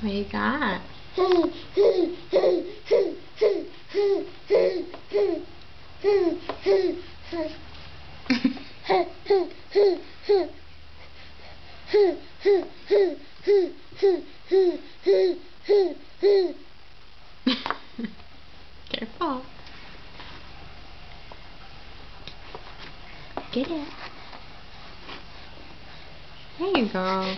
What you got? Careful. Get it. There you go.